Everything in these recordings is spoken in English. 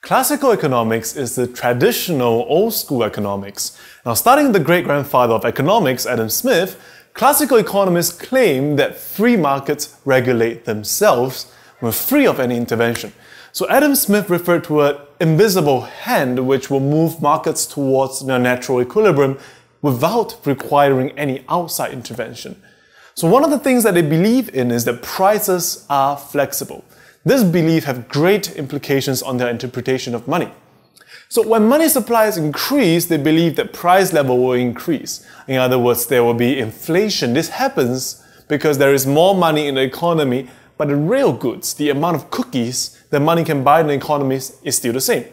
Classical economics is the traditional old-school economics. Now, starting the great-grandfather of economics, Adam Smith, classical economists claim that free markets regulate themselves when free of any intervention. So Adam Smith referred to an invisible hand which will move markets towards their natural equilibrium without requiring any outside intervention. So one of the things that they believe in is that prices are flexible. This belief has great implications on their interpretation of money. So when money supplies increase, they believe that price level will increase. In other words, there will be inflation. This happens because there is more money in the economy, but the real goods, the amount of cookies that money can buy in the economy is still the same.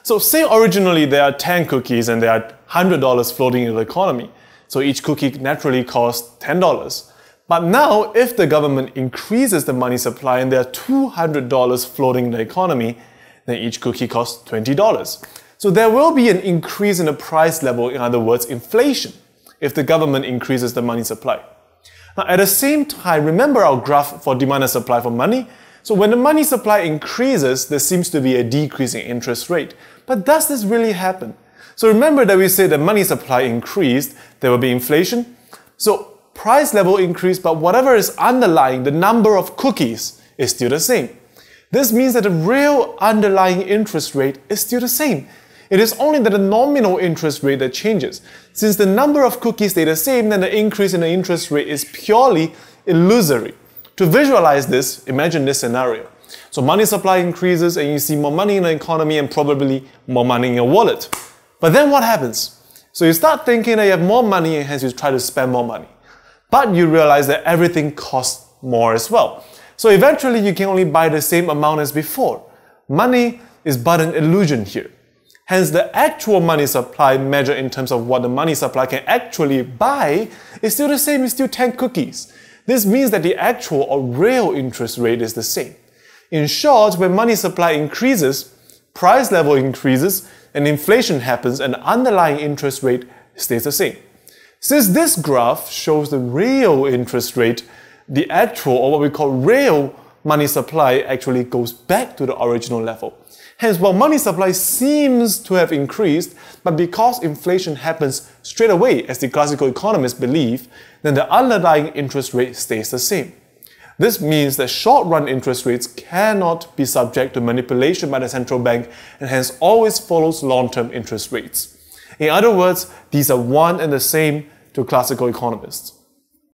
So say originally there are 10 cookies and there are $100 floating in the economy. So each cookie naturally costs $10. But now, if the government increases the money supply and there are $200 floating in the economy, then each cookie costs $20. So there will be an increase in the price level, in other words, inflation, if the government increases the money supply. Now, at the same time, remember our graph for demand and supply for money? So when the money supply increases, there seems to be a decrease in interest rate. But does this really happen? So remember that we said the money supply increased, there will be inflation. So price level increase, but whatever is underlying, the number of cookies is still the same. This means that the real underlying interest rate is still the same. It is only the nominal interest rate that changes. Since the number of cookies stay the same, then the increase in the interest rate is purely illusory. To visualize this, imagine this scenario. So money supply increases and you see more money in the economy and probably more money in your wallet. But then what happens? So you start thinking that you have more money and hence you try to spend more money. But you realize that everything costs more as well. So eventually you can only buy the same amount as before. Money is but an illusion here. Hence the actual money supply measured in terms of what the money supply can actually buy is still the same, it's still 10 cookies. This means that the actual or real interest rate is the same. In short, when money supply increases, price level increases, and inflation happens and the underlying interest rate stays the same. Since this graph shows the real interest rate, the actual, or what we call real money supply, actually goes back to the original level. Hence, while money supply seems to have increased, but because inflation happens straight away, as the classical economists believe, then the underlying interest rate stays the same. This means that short-run interest rates cannot be subject to manipulation by the central bank and hence always follows long-term interest rates. In other words, these are one and the same to classical economists.